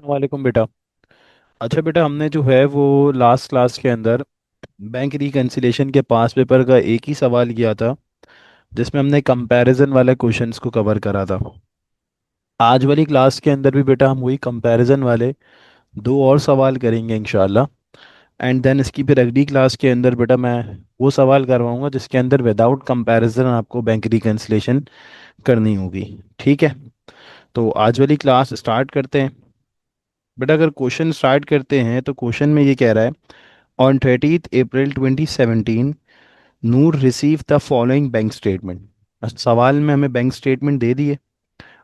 वालेकुम बेटा। अच्छा बेटा, हमने जो है वो लास्ट क्लास के अंदर बैंक रिकन्सिलिएशन के पास पेपर का एक ही सवाल किया था, जिसमें हमने कंपैरिजन वाले क्वेश्चंस को कवर करा था। आज वाली क्लास के अंदर भी बेटा हम वही कंपैरिजन वाले दो और सवाल करेंगे इंशाल्लाह। एंड देन इसकी फिर अगली क्लास के अंदर बेटा मैं वो सवाल करवाऊंगा जिसके अंदर विदाउट कंपैरिजन आपको बैंक रिकन्सिलिएशन करनी होगी। ठीक है, तो आज वाली क्लास स्टार्ट करते हैं। बेटा अगर क्वेश्चन स्टार्ट करते हैं तो क्वेश्चन में ये कह रहा है, on 30th April 2017 Noor receive the following bank statement. सवाल में हमें बैंक स्टेटमेंट दे दिए।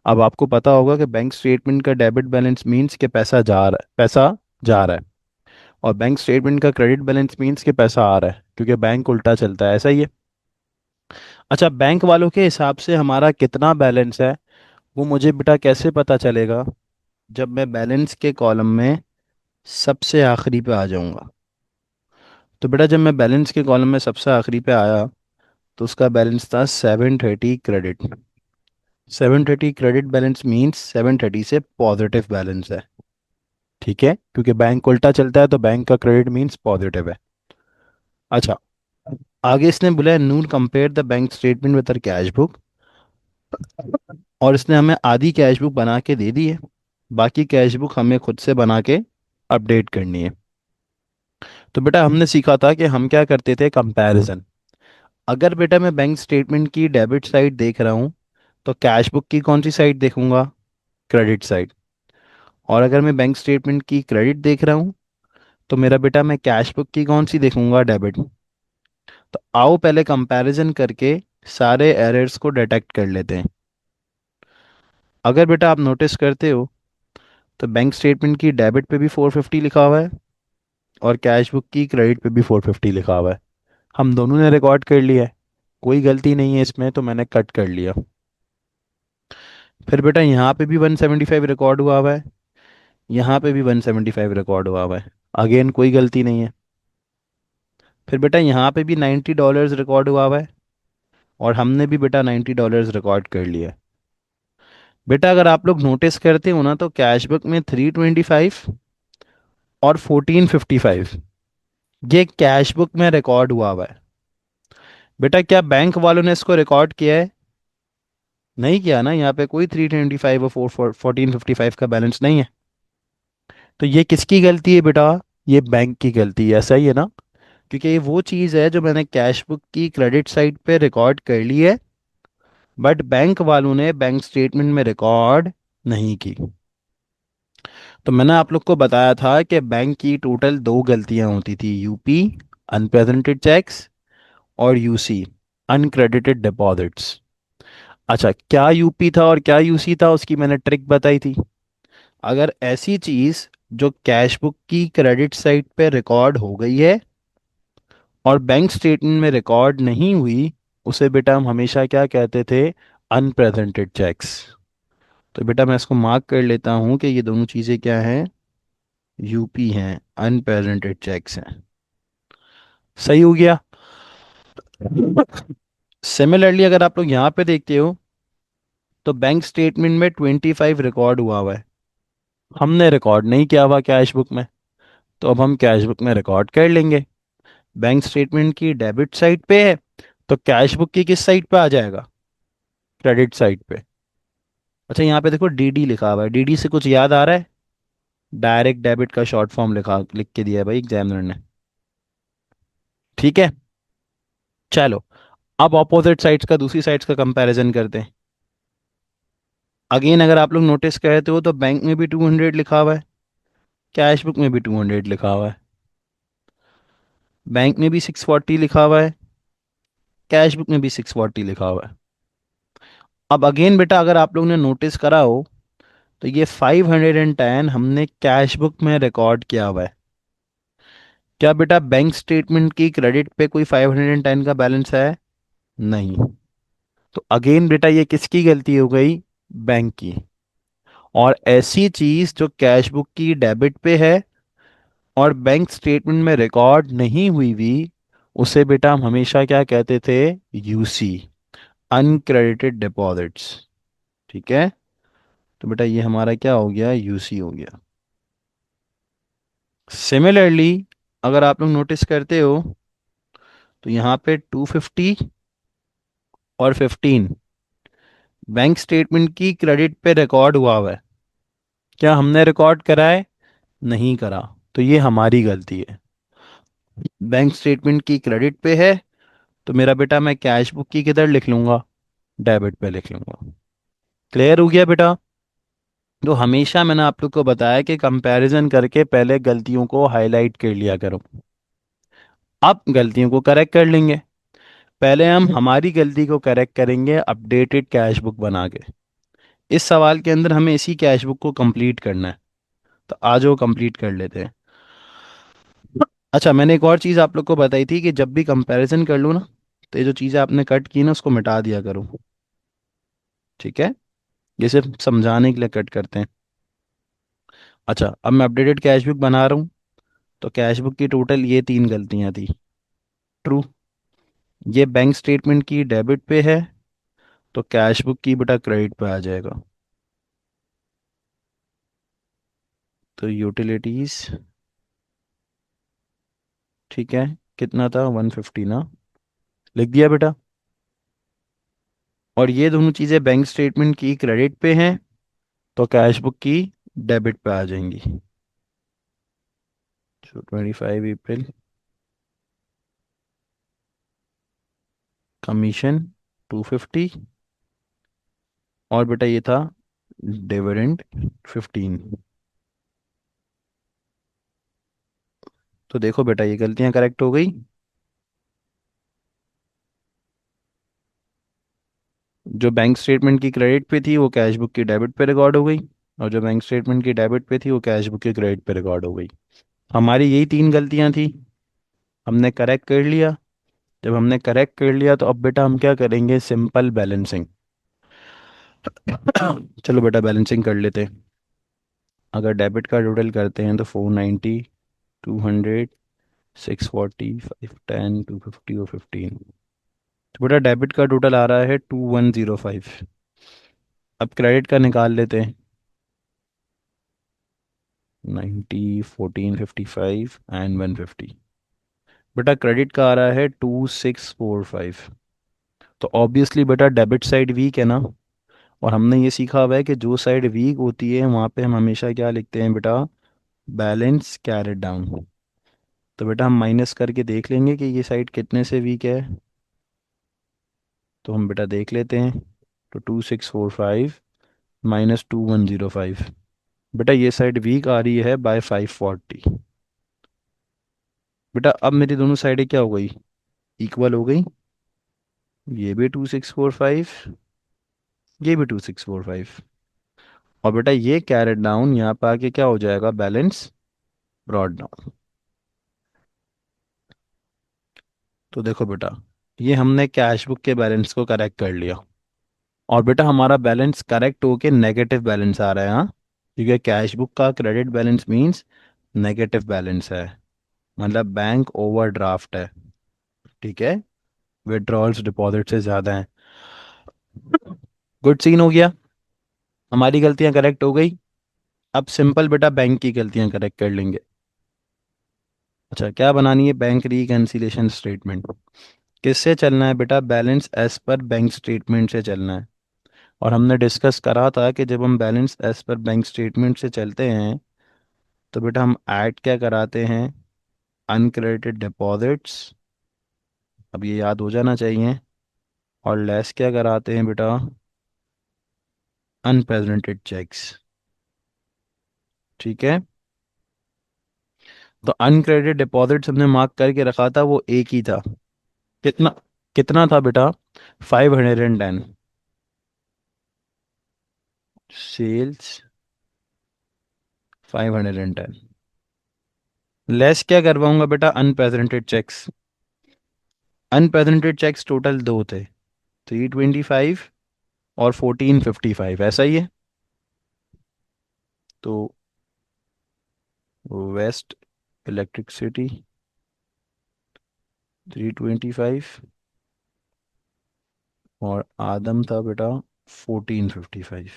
अब आपको पता होगा कि बैंक स्टेटमेंट का डेबिट बैलेंस मींस कि पैसा जा रहा है, और बैंक स्टेटमेंट का क्रेडिट बैलेंस मींस कि पैसा आ रहा है, क्योंकि बैंक उल्टा चलता है, ऐसा ही है। अच्छा, बैंक वालों के हिसाब से हमारा कितना बैलेंस है वो मुझे बेटा कैसे पता चलेगा? जब मैं बैलेंस के कॉलम में सबसे आखिरी पे आ जाऊंगा। तो बेटा जब मैं बैलेंस के कॉलम में सबसे आखिरी पे आया तो उसका बैलेंस था 730 क्रेडिट। 730 क्रेडिट बैलेंस मींस 730 से पॉजिटिव बैलेंस है। ठीक है, क्योंकि बैंक उल्टा चलता है तो बैंक का क्रेडिट मींस पॉजिटिव है। अच्छा, आगे इसने बोला है नून compare the bank statement with cash book, और इसने हमें आधी कैश बुक बना के दे दी है। बाकी कैश बुक हमें खुद से बना के अपडेट करनी है। तो बेटा हमने सीखा था कि हम क्या करते थे, कंपैरिजन। अगर बेटा मैं बैंक स्टेटमेंट की डेबिट साइड देख रहा हूँ तो कैश बुक की कौन सी साइड देखूंगा? Credit side. और अगर मैं बैंक स्टेटमेंट की क्रेडिट देख रहा हूँ तो मेरा बेटा मैं कैश बुक की कौन सी देखूंगा? डेबिट। तो आओ पहले कंपैरिजन करके सारे एरर्स को डिटेक्ट कर लेते हैं। अगर बेटा आप नोटिस करते हो तो बैंक स्टेटमेंट की डेबिट पे भी 450 लिखा हुआ है, और कैश बुक की क्रेडिट पे भी 450 लिखा हुआ है। हम दोनों ने रिकॉर्ड कर लिया है, कोई गलती नहीं है इसमें, तो मैंने कट कर लिया। फिर बेटा यहाँ पे भी 175 रिकॉर्ड हुआ है, यहाँ पे भी 175 रिकॉर्ड हुआ है। अगेन कोई गलती नहीं है। फिर बेटा यहाँ पे भी $90 रिकॉर्ड हुआ है, और हमने भी बेटा $90 रिकॉर्ड कर लिया है। बेटा अगर आप लोग नोटिस करते हो ना तो कैशबैक में 325 और 1455 ये कैशबुक में रिकॉर्ड हुआ है। बेटा क्या बैंक वालों ने इसको रिकॉर्ड किया है? नहीं किया ना, यहाँ पे कोई 325 और 1455 का बैलेंस नहीं है। तो ये किसकी गलती है बेटा? ये बैंक की गलती है, ऐसा ही है ना? क्योंकि ये वो चीज़ है जो मैंने कैश बुक की क्रेडिट साइड पे रिकॉर्ड कर ली है, बट बैंक वालों ने बैंक स्टेटमेंट में रिकॉर्ड नहीं की। तो मैंने आप लोग को बताया था कि बैंक की टोटल दो गलतियां होती थी, यूपी अनप्रेजेंटेड चेक्स, और यूसी अनक्रेडिटेड डिपॉजिट्स। अच्छा, क्या यूपी था और क्या यूसी था उसकी मैंने ट्रिक बताई थी। अगर ऐसी चीज़ जो कैश बुक की क्रेडिट साइड पे रिकॉर्ड हो गई है और बैंक स्टेटमेंट में रिकॉर्ड नहीं हुई, उसे बेटा हम हमेशा क्या कहते थे? Unpresented cheques. तो बेटा मैं इसको मार्क कर लेता हूँ कि ये दोनों चीज़ें क्या हैं? यूपी हैं, अनप्रेजेंटेड चेक्स हैं। सही हो गया। सिमिलरली अगर आप लोग यहाँ पे देखते हो तो बैंक स्टेटमेंट में 25 रिकॉर्ड हुआ है, हमने रिकॉर्ड नहीं किया हुआ कैश बुक में, तो अब हम कैश बुक में रिकॉर्ड कर लेंगे। बैंक स्टेटमेंट की डेबिट साइड पे है तो कैश बुक की किस साइड पे आ जाएगा? क्रेडिट साइड पे। अच्छा यहाँ पे देखो डीडी लिखा हुआ है, डीडी से कुछ याद आ रहा है? डायरेक्ट डेबिट का शॉर्ट फॉर्म लिख के दिया है भाई एग्जामिनर ने। ठीक है, चलो अब ऑपोजिट साइड्स का, दूसरी साइड्स का कंपैरिजन करते हैं। अगेन अगर आप लोग नोटिस करते हो तो बैंक में भी 200 लिखा हुआ है, कैश बुक में भी 200 लिखा हुआ है। बैंक में भी 640 लिखा हुआ है, कैश बुक में भी 640 लिखा हुआ है। अब अगेन बेटा अगर आप लोग ने नोटिस करा हो तो ये 510 हमने कैश बुक में रिकॉर्ड किया हुआ है। क्या बेटा बैंक स्टेटमेंट की क्रेडिट पे कोई 510 का बैलेंस है? नहीं। तो अगेन बेटा ये किसकी गलती हो गई? बैंक की। और ऐसी चीज जो कैश बुक की डेबिट पे है और बैंक स्टेटमेंट में रिकॉर्ड नहीं हुई हुई, उसे बेटा हम हमेशा क्या कहते थे? UC, uncredited deposits. ठीक है, तो बेटा ये हमारा क्या हो गया? यूसी हो गया। सिमिलरली अगर आप लोग नोटिस करते हो तो यहाँ पे 250 और 15 बैंक स्टेटमेंट की क्रेडिट पे रिकॉर्ड हुआ हुआ है। क्या हमने रिकॉर्ड करा है? नहीं करा। तो ये हमारी गलती है। बैंक स्टेटमेंट की क्रेडिट पे है, तो मेरा बेटा मैं कैश बुक की किधर लिख लूंगा? डेबिट पे लिख लूंगा। क्लियर हो गया बेटा? तो हमेशा मैंने आप लोग को बताया कि कंपैरिजन करके पहले गलतियों को हाईलाइट कर लिया करो। अब गलतियों को करेक्ट कर लेंगे। पहले हम हमारी गलती को करेक्ट करेंगे अपडेटेड कैश बुक बना के। इस सवाल के अंदर हमें इसी कैश बुक को कंप्लीट करना है। तो आज वो कंप्लीट कर लेते हैं। अच्छा, मैंने एक और चीज़ आप लोग को बताई थी कि जब भी कंपैरिजन कर लूँ ना, तो ये जो चीज़ें आपने कट की ना उसको मिटा दिया करो। ठीक है? ये सिर्फ समझाने के लिए कट करते हैं। अच्छा, अब मैं अपडेटेड कैश बुक बना रहा हूँ। तो कैश बुक की टोटल ये तीन गलतियाँ थी। ट्रू। ये बैंक स्टेटमेंट की डेबिट पे है, तो कैश बुक की बेटा क्रेडिट पे आ जाएगा। तो यूटिलिटीज, ठीक है, कितना था? 150 ना? लिख दिया बेटा। और ये दोनों चीज़ें बैंक स्टेटमेंट की क्रेडिट पे हैं, तो कैश बुक की डेबिट पे आ जाएंगी। तो 25 अप्रैल, कमीशन 250, और बेटा ये था डिविडेंड 15। तो देखो बेटा ये गलतियां करेक्ट हो गई। जो बैंक स्टेटमेंट की क्रेडिट पे थी वो कैश बुक की डेबिट पे रिकॉर्ड हो गई, और जो बैंक स्टेटमेंट की डेबिट पे थी वो कैश बुक की क्रेडिट पे रिकॉर्ड हो गई। हमारी यही तीन गलतियां थी। हमने करेक्ट कर लिया। जब हमने करेक्ट कर लिया तो अब बेटा हम क्या करेंगे? Simple balancing. चलो बेटा बैलेंसिंग कर लेते हैं। अगर डेबिट का टोटल करते हैं तो 490, 200, 640, 510, 250 और 15। तो बेटा डेबिट का टोटल आ रहा है 2105। अब क्रेडिट का निकाल लेते हैं। 90, 1455 एंड 150। बेटा क्रेडिट का आ रहा है 2645। तो ऑब्वियसली बेटा डेबिट साइड वीक है ना। और हमने ये सीखा हुआ है कि जो साइड वीक होती है वहाँ पे हम हमेशा क्या लिखते हैं बेटा? Balance carried down. तो बेटा हम माइनस करके देख लेंगे कि ये साइड कितने से वीक है। तो हम बेटा देख लेते हैं। तो 2645 माइनस 2105। बेटा ये साइड वीक आ रही है बाय 540। बेटा अब मेरी दोनों साइडें क्या हो गई? इक्वल हो गई। ये भी 2645, ये भी 2645। और बेटा ये कैरेट डाउन यहाँ पे आके क्या हो जाएगा? Balance brought down. तो देखो बेटा, ये हमने कैश बुक के बैलेंस को करेक्ट कर लिया। और बेटा हमारा बैलेंस करेक्ट होके नेगेटिव बैलेंस आ रहा है, हाँ। क्योंकि कैश बुक का credit balance means negative balance है, मतलब बैंक ओवरड्राफ्ट है। ठीक है? विड्रॉल्स डिपॉजिट से ज़्यादा हैं। गुड सीन हो गया। हमारी गलतियां करेक्ट हो गई। अब सिंपल बेटा बैंक की गलतियां करेक्ट कर लेंगे। अच्छा, क्या बनानी है? Bank reconciliation statement. किससे चलना है बेटा? Balance as per bank statement से चलना है। और हमने डिस्कस करा था कि जब हम balance as per bank statement से चलते हैं तो बेटा हम ऐड क्या कराते हैं? Uncredited deposits. अब ये याद हो जाना चाहिए। और लेस क्या कराते हैं बेटा? Unpresented cheques. ठीक है? तो अनक्रेडिटेड डिपॉजिट्स हमने मार्क करके रखा था, वो एक ही था। कितना? कितना था बेटा? 510। सेल्स 510। लेस क्या करवाऊंगा बेटा? Unpresented cheques. Unpresented cheques total दो थे, 325 और 1455, ऐसा ही है। तो वेस्ट इलेक्ट्रिसिटी 325, और आदम था बेटा 1455।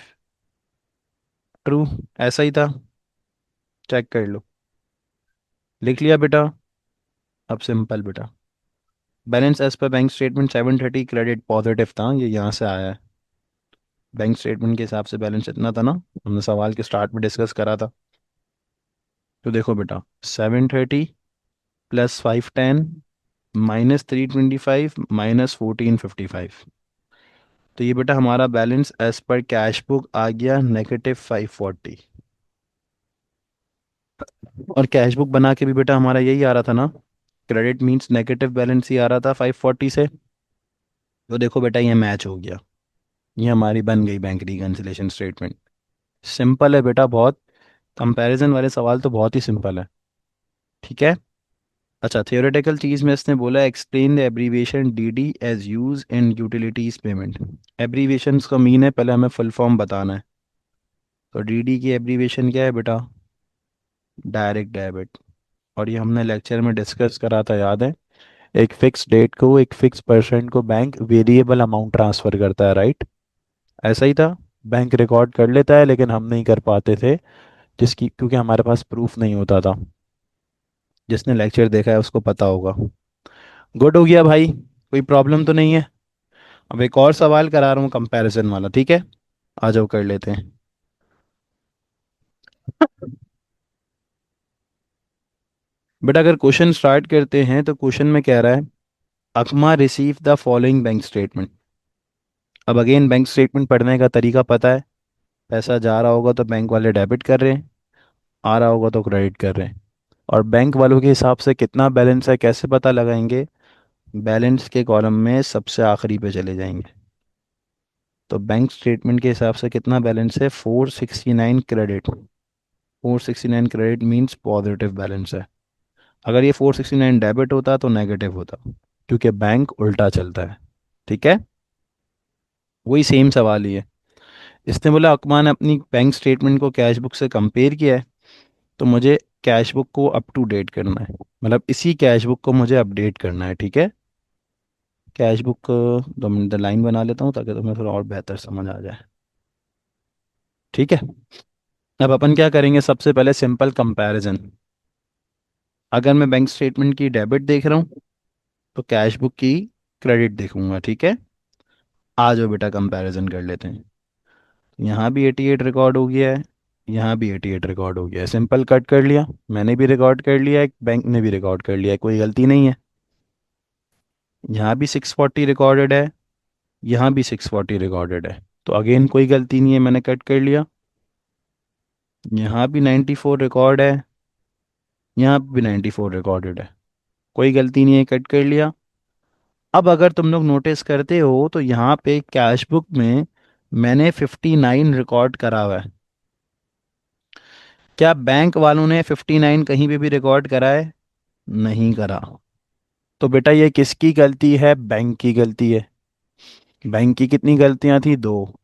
ट्रू, ऐसा ही था। चेक कर लो। लिख लिया बेटा? अब सिंपल बेटा, balance as per bank statement 730 credit positive था, ये यहाँ से आया है। बैंक स्टेटमेंट के हिसाब से बैलेंस इतना था ना, हमने सवाल के स्टार्ट में डिस्कस करा था। तो देखो बेटा, 730 प्लस 510 माइनस 325 माइनस 1455, तो ये बेटा हमारा balance as per cash book आ गया -540। और कैश बुक बना के भी बेटा हमारा यही आ रहा था ना, क्रेडिट मींस नेगेटिव बैलेंस ही आ रहा था 540 से। तो देखो बेटा ये मैच हो गया, ये हमारी बन गई बैंक रिकन्सिलेशन स्टेटमेंट। सिंपल है बेटा बहुत, कंपैरिजन वाले सवाल तो बहुत ही सिंपल है। ठीक है। अच्छा, थियोरेटिकल चीज़ में इसने बोला explain the abbreviation DD as used in utilities payment. Abbreviations का मीन है, पहले हमें फुल फॉर्म बताना है। तो डीडी की एब्रीविएशन क्या है बेटा? Direct debit. और ये हमने लेक्चर में डिस्कस करा था, याद है? एक फिक्स डेट को, एक फिक्स परसेंट को बैंक वेरिएबल अमाउंट ट्रांसफर करता है, राइट? ऐसा ही था। बैंक रिकॉर्ड कर लेता है लेकिन हम नहीं कर पाते थे, जिसकी क्योंकि हमारे पास प्रूफ नहीं होता था। जिसने लेक्चर देखा है उसको पता होगा। गुड हो गया भाई, कोई प्रॉब्लम तो नहीं है? अब एक और सवाल करा रहा हूँ कंपैरिजन वाला, ठीक है? आ जाओ कर लेते हैं। बेटा अगर क्वेश्चन स्टार्ट करते हैं तो क्वेश्चन में कह रहा है अकमा receive the following bank statement. अब अगेन बैंक स्टेटमेंट पढ़ने का तरीका पता है, पैसा जा रहा होगा तो बैंक वाले डेबिट कर रहे हैं, आ रहा होगा तो क्रेडिट कर रहे हैं। और बैंक वालों के हिसाब से कितना बैलेंस है कैसे पता लगाएंगे? बैलेंस के कॉलम में सबसे आखिरी पे चले जाएंगे। तो बैंक स्टेटमेंट के हिसाब से कितना बैलेंस है? 469 credit. 469 credit means positive balance है। अगर ये 469 डेबिट होता तो नेगेटिव होता, क्योंकि बैंक उल्टा चलता है। ठीक है। वही सेम सवाल ही है। इसने बोला अकमा ने अपनी बैंक स्टेटमेंट को कैश बुक से कंपेयर किया है, तो मुझे कैश बुक को अप टू डेट करना है, मतलब इसी कैश बुक को मुझे अपडेट करना है। ठीक है। कैश बुक 2 मिनट लाइन बना लेता हूँ ताकि तुम्हें थोड़ा और बेहतर समझ आ जाए। ठीक है। अब अपन क्या करेंगे, सबसे पहले सिंपल कंपैरिजन। अगर मैं बैंक स्टेटमेंट की डेबिट देख रहा हूँ तो कैश बुक की क्रेडिट देखूंगा। ठीक है। आ जाओ बेटा कंपैरिजन कर लेते हैं। यहाँ भी 88 रिकॉर्ड हो गया है, यहाँ भी 88 रिकॉर्ड हो गया है, सिंपल कट कर लिया। मैंने भी रिकॉर्ड कर लिया है, बैंक ने भी रिकॉर्ड कर लिया है, कोई गलती नहीं है। यहाँ भी 640 रिकॉर्डेड है, यहाँ भी 640 रिकॉर्डेड है, तो अगेन कोई गलती नहीं है, मैंने कट कर लिया। यहाँ भी 94 रिकॉर्ड है, यहाँ भी 94 रिकॉर्डेड है, कोई गलती नहीं है, कट कर लिया। अब अगर तुम लोग नोटिस करते हो तो यहाँ पे कैश बुक में मैंने 59 रिकॉर्ड करा हुआ है। क्या बैंक वालों ने 59 कहीं पे भी रिकॉर्ड करा है? नहीं करा। तो बेटा ये किसकी गलती है? बैंक की गलती है। बैंक की कितनी गलतियां थी? दो,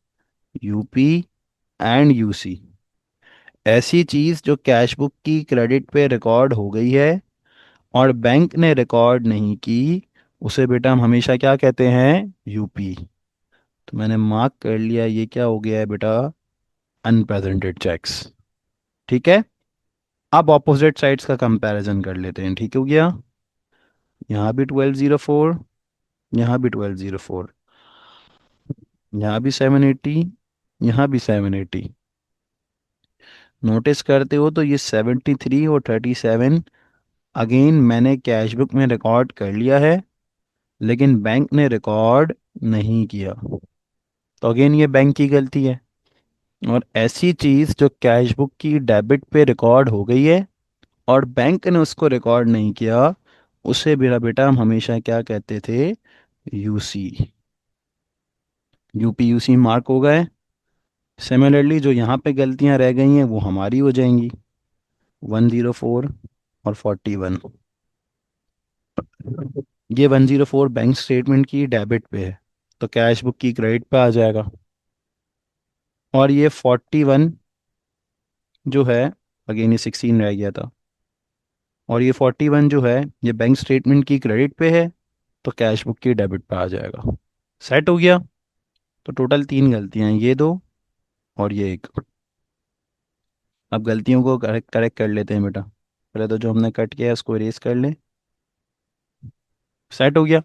यूपी एंड यूसी। ऐसी चीज जो कैश बुक की क्रेडिट पे रिकॉर्ड हो गई है और बैंक ने रिकॉर्ड नहीं की, उसे बेटा हम हमेशा क्या कहते हैं? यूपी। तो मैंने मार्क कर लिया, ये क्या हो गया है बेटा? Unpresented cheques. ठीक है। अब ऑपोजिट साइड्स का कंपैरिजन कर लेते हैं, ठीक हो गया? यहाँ भी 1204, यहाँ भी 1204, यहाँ भी 780, यहाँ भी 780। नोटिस करते हो तो ये 73 और 37 अगेन मैंने कैश बुक में रिकॉर्ड कर लिया है, लेकिन बैंक ने रिकॉर्ड नहीं किया, तो अगेन ये बैंक की गलती है। और ऐसी चीज जो कैश बुक की डेबिट पे रिकॉर्ड हो गई है और बैंक ने उसको रिकॉर्ड नहीं किया, उसे मेरा बेटा हम हमेशा क्या कहते थे? यूसी। यूपी यूसी मार्क हो गए। सिमिलरली जो यहाँ पे गलतियां रह गई हैं वो हमारी हो जाएंगी, 104 और 41। ये 104 बैंक स्टेटमेंट की डेबिट पे है, तो कैश बुक की क्रेडिट पे आ जाएगा। और ये 41 जो है, अगेन ये 16 रह गया था, और ये 41 जो है ये बैंक स्टेटमेंट की क्रेडिट पे है, तो कैश बुक की डेबिट पे आ जाएगा। सेट हो गया। तो टोटल 3 गलतियां हैं, ये दो और ये एक। अब गलतियों को करेक्ट करेक्ट कर लेते हैं बेटा। पहले तो जो हमने कट किया है उसको इरेज कर लें। सेट हो गया।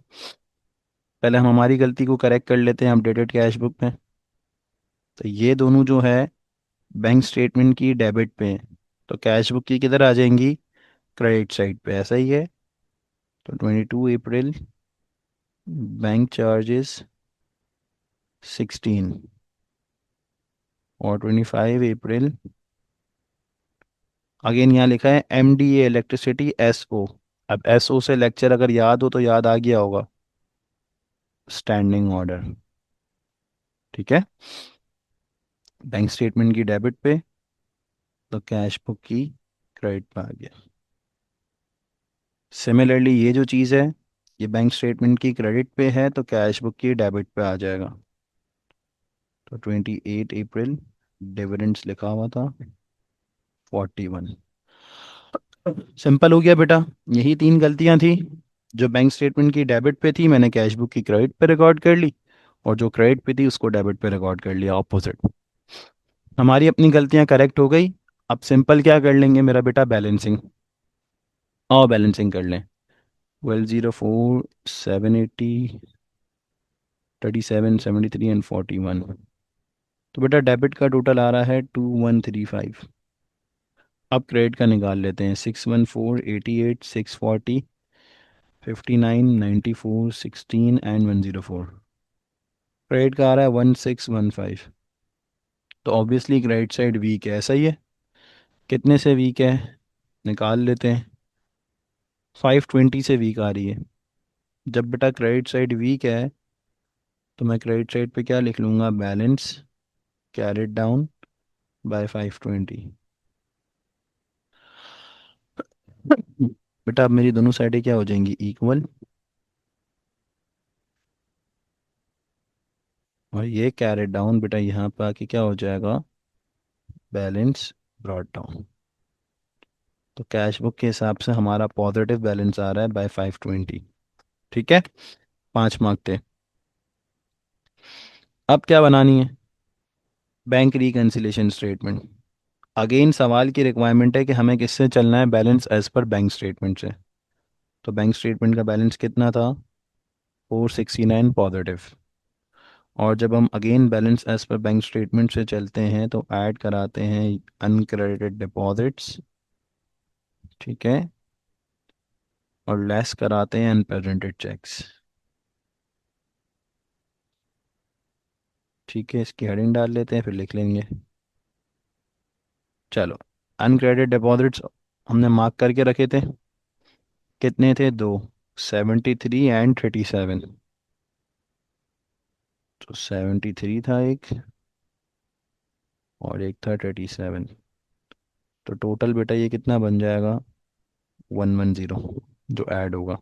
पहले हम हमारी गलती को करेक्ट कर लेते हैं अपडेटेड कैश बुक में। तो ये दोनों जो है बैंक स्टेटमेंट की डेबिट पे हैं, तो कैश बुक की किधर आ जाएंगी, क्रेडिट साइड पे, ऐसा ही है। तो 22 अप्रैल बैंक चार्जेस 16, और 25 अप्रैल अगेन यहाँ लिखा है MDA इलेक्ट्रिसिटी SO। अब SO से लेक्चर अगर याद हो तो याद आ गया होगा, स्टैंडिंग ऑर्डर। ठीक है, बैंक स्टेटमेंट की डेबिट पे, तो कैश बुक की क्रेडिट पे आ गया। सिमिलरली ये जो चीज़ है, ये बैंक स्टेटमेंट की क्रेडिट पे है तो कैश बुक की डेबिट पे आ जाएगा। तो 28 अप्रैल डिविडेंड्स लिखा हुआ था 41। सिंपल हो गया बेटा। यही तीन गलतियां थी। जो बैंक स्टेटमेंट की डेबिट पे थी मैंने कैश बुक की क्रेडिट पे रिकॉर्ड कर ली, और जो क्रेडिट पे थी उसको डेबिट पे रिकॉर्ड कर लिया, ऑपोजिट। हमारी अपनी गलतियां करेक्ट हो गई। अब सिंपल क्या कर लेंगे मेरा बेटा, बैलेंसिंग। और बैलेंसिंग कर लें। 1204 780 37 73 एंड 41। तो बेटा डेबिट का टोटल आ रहा है 2135। अब क्रेडिट का निकाल लेते हैं। 614 88 640 59 94 16 एंड 104। क्रेडिट का आ रहा है 1615। तो ऑब्वियसली क्रेडिट साइड वीक है, ऐसा ही है। कितने से वीक है, निकाल लेते हैं। 520 से वीक आ रही है। जब बेटा क्रेडिट साइड वीक है तो मैं क्रेडिट साइड पे क्या लिख लूँगा, बैलेंस कैरेट डाउन बाय 520। बेटा अब मेरी दोनों साइडें क्या हो जाएंगी, इक्वल। और ये कैरेट डाउन बेटा यहाँ पे आके क्या हो जाएगा, बैलेंस ब्रॉट डाउन। तो कैश बुक के हिसाब से हमारा पॉजिटिव बैलेंस आ रहा है बाय 520। ठीक है, 5 मार्क थे। अब क्या बनानी है, बैंक रिकन्सिलेशन स्टेटमेंट। अगेन सवाल की रिक्वायरमेंट है कि हमें किससे चलना है, balance as per bank statement से। तो बैंक स्टेटमेंट का बैलेंस कितना था, 469 पॉजिटिव। और जब हम again balance as per bank statement से चलते हैं तो ऐड कराते हैं अनक्रेडिटेड डिपॉजिट्स। ठीक है, और लेस कराते हैं अनप्रेजेंटेड चेक्स। ठीक है, इसकी हेडिंग डाल लेते हैं फिर लिख लेंगे। चलो, अनक्रेडिटेड डिपॉजिट्स हमने मार्क करके रखे थे। कितने थे, दो, 73 एंड 37। तो 73 था एक, और एक था 37। तो टोटल बेटा ये कितना बन जाएगा, 110 जो ऐड होगा।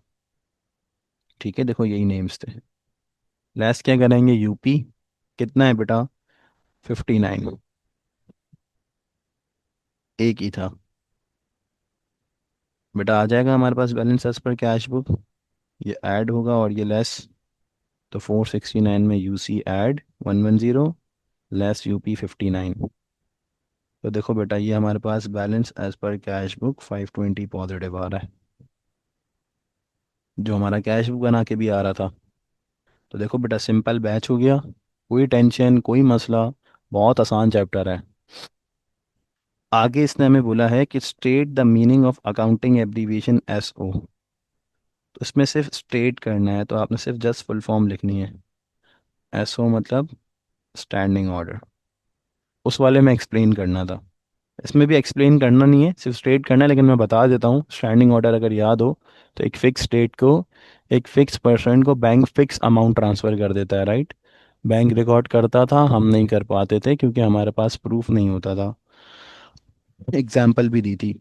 ठीक है, देखो यही नेम्स थे। लेस क्या करेंगे, यूपी। कितना है बेटा, 59। एक ही था। बेटा आ जाएगा हमारे पास balance as per cash book. ये ऐड होगा और ये लेस। तो 469 में यूसी ऐड 110, लेस यूपी 59। तो देखो बेटा ये हमारे पास balance as per cash book 520 positive आ रहा है, जो हमारा कैश बुक बना के भी आ रहा था। तो देखो बेटा सिंपल बैच हो गया, कोई टेंशन कोई मसला, बहुत आसान चैप्टर है। आगे इसने हमें बोला है कि state the meaning of accounting abbreviation SO। तो इसमें सिर्फ स्टेट करना है, तो आपने सिर्फ जस्ट फुल फॉर्म लिखनी है। SO मतलब स्टैंडिंग ऑर्डर। उस वाले में एक्सप्लेन करना था, इसमें भी एक्सप्लेन करना नहीं है, सिर्फ स्टेट करना है। लेकिन मैं बता देता हूँ, स्टैंडिंग ऑर्डर अगर याद हो तो एक फिक्स डेट को एक फिक्स पर्सन को बैंक फिक्स अमाउंट ट्रांसफ़र कर देता है, राइट। बैंक रिकॉर्ड करता था, हम नहीं कर पाते थे क्योंकि हमारे पास प्रूफ नहीं होता था। एग्जाम्पल भी दी थी।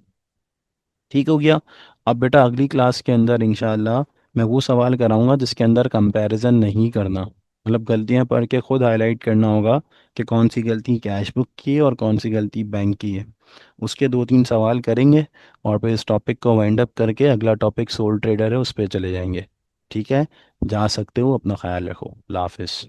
ठीक हो गया। अब बेटा अगली क्लास के अंदर इंशाल्लाह मैं वो सवाल कराऊंगा जिसके अंदर कंपैरिजन नहीं करना, मतलब गलतियां पढ़ के खुद हाईलाइट करना होगा कि कौन सी गलती कैश बुक की है और कौन सी गलती बैंक की है। उसके 2-3 सवाल करेंगे, और फिर इस टॉपिक को वाइंड अप करके अगला टॉपिक सोल ट्रेडर है उस पर चले जाएंगे। ठीक है, जा सकते हो, अपना ख्याल रखो, अल्लाह हाफिज़।